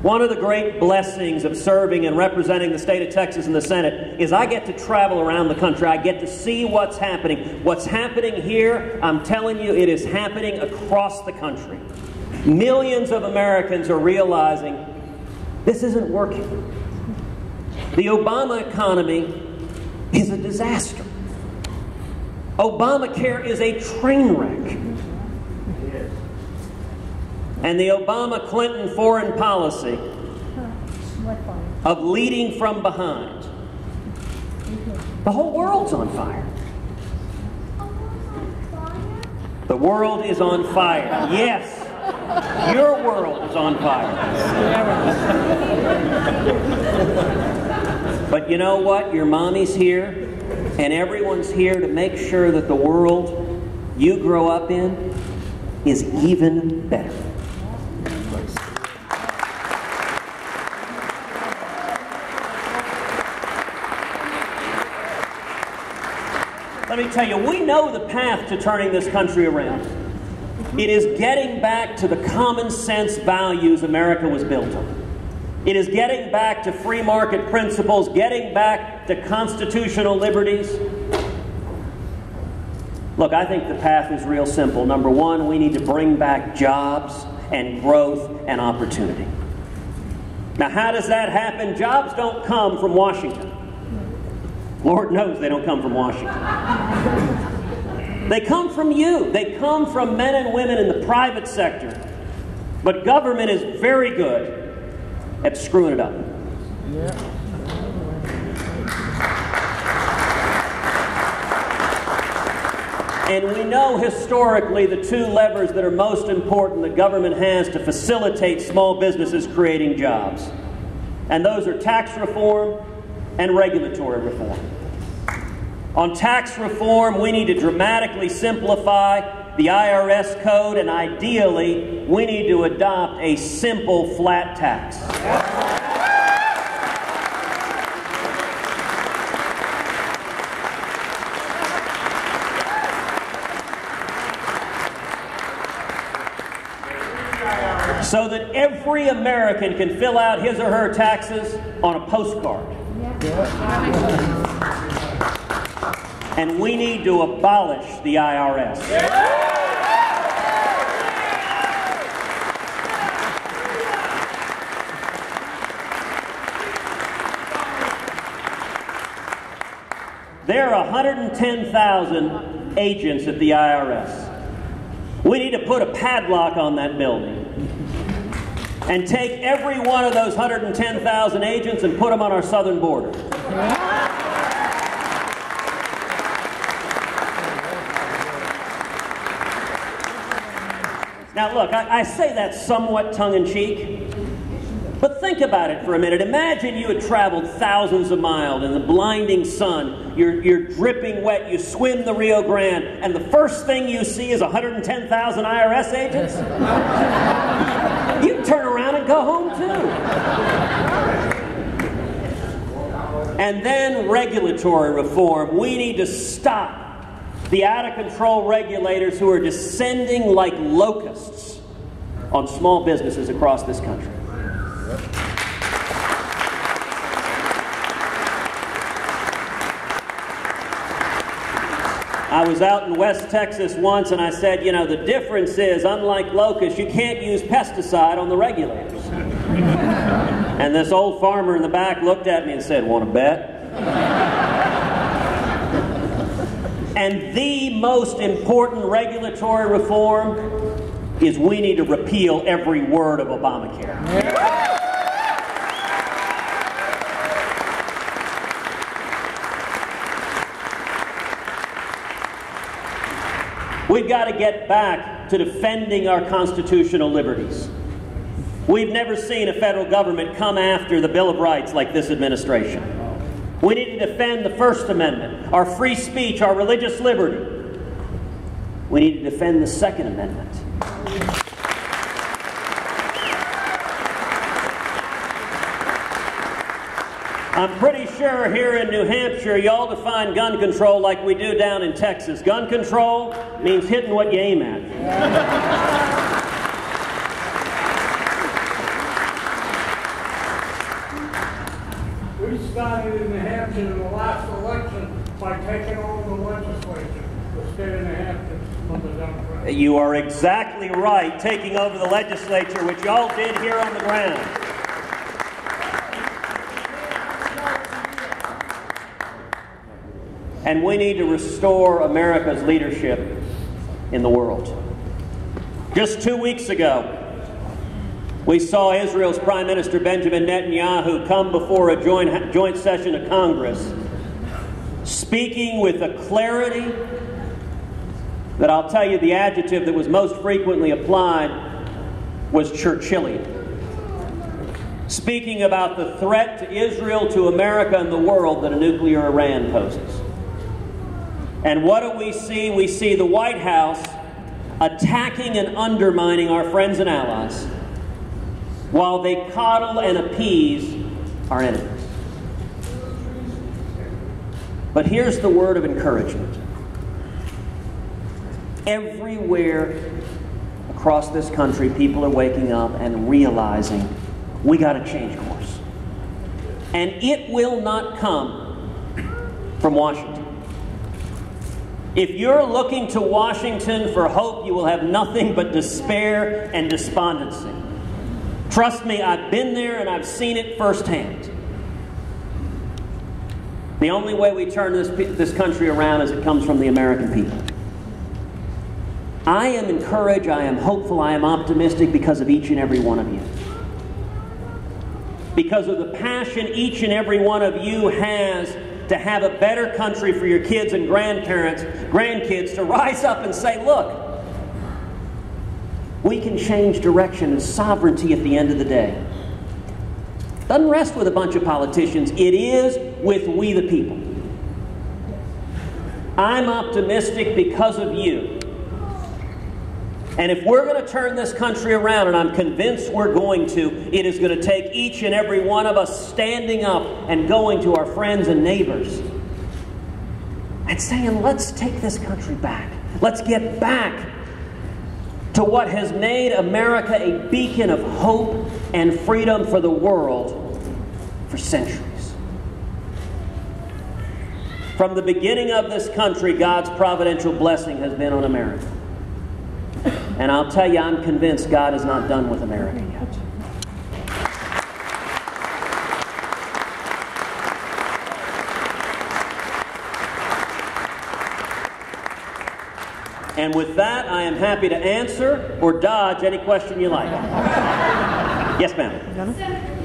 One of the great blessings of serving and representing the state of Texas in the Senate is I get to travel around the country. I get to see what's happening. What's happening here, I'm telling you, it is happening across the country. Millions of Americans are realizing this isn't working. The Obama economy is a disaster. Obamacare is a train wreck. And the Obama-Clinton foreign policy of leading from behind, the whole world's on fire. The world is on fire. Yes, your world is on fire. But you know what? Your mommy's here, and everyone's here to make sure that the world you grow up in is even better. Let me tell you, we know the path to turning this country around. It is getting back to the common sense values America was built on. It is getting back to free market principles, getting back to constitutional liberties. Look, I think the path is real simple. Number one, we need to bring back jobs and growth and opportunity. Now, how does that happen? Jobs don't come from Washington. Lord knows they don't come from Washington. They come from you. They come from men and women in the private sector. But government is very good at screwing it up. And we know historically the two levers that are most important that government has to facilitate small businesses creating jobs. And those are tax reform and regulatory reform. On tax reform, we need to dramatically simplify the IRS code, and ideally, we need to adopt a simple flat tax. So that every American can fill out his or her taxes on a postcard. And we need to abolish the IRS. There are 110,000 agents at the IRS. We need to put a padlock on that building and take every one of those 110,000 agents and put them on our southern border. Now look, I say that somewhat tongue-in-cheek, but think about it for a minute. Imagine you had traveled thousands of miles in the blinding sun, you're dripping wet, you swim the Rio Grande, and the first thing you see is 110,000 IRS agents? You'd turn around and go home too. And then regulatory reform. We need to stop the out-of-control regulators who are descending like locusts on small businesses across this country. I was out in West Texas once and I said, you know, the difference is, unlike locusts, you can't use pesticide on the regulators. And this old farmer in the back looked at me and said, want to bet? And the most important regulatory reform is we need to repeal every word of Obamacare. We've got to get back to defending our constitutional liberties. We've never seen a federal government come after the Bill of Rights like this administration. We need to defend the First Amendment, our free speech, our religious liberty. We need to defend the Second Amendment. I'm pretty sure here in New Hampshire, y'all define gun control like we do down in Texas. Gun control means hitting what you aim at. started in New Hampshire in the last election by taking over the legislature, the state of New Hampshire, from the Democrats. You are exactly right, taking over the legislature, which y'all did here on the ground. And we need to restore America's leadership in the world. Just 2 weeks ago, we saw Israel's Prime Minister Benjamin Netanyahu come before a joint session of Congress, speaking with a clarity that I'll tell you the adjective that was most frequently applied was Churchillian. Speaking about the threat to Israel, to America, and the world that a nuclear Iran poses. And what do we see? We see the White House attacking and undermining our friends and allies while they coddle and appease our enemies. But here's the word of encouragement. Everywhere across this country, people are waking up and realizing we got to change course. And it will not come from Washington. If you're looking to Washington for hope, you will have nothing but despair and despondency. Trust me, I've been there and I've seen it firsthand. The only way we turn this country around is it comes from the American people. I am encouraged, I am hopeful, I am optimistic because of each and every one of you. Because of the passion each and every one of you has to have a better country for your kids and grandkids to rise up and say, look, we can change direction and sovereignty at the end of the day. Doesn't rest with a bunch of politicians. It is with we the people. I'm optimistic because of you. And if we're going to turn this country around, and I'm convinced we're going to, it is going to take each and every one of us standing up and going to our friends and neighbors and saying, let's take this country back. Let's get back to what has made America a beacon of hope and freedom for the world for centuries. From the beginning of this country, God's providential blessing has been on America. And I'll tell you, I'm convinced God is not done with America yet. And with that, I am happy to answer or dodge any question you like. Yes, ma'am.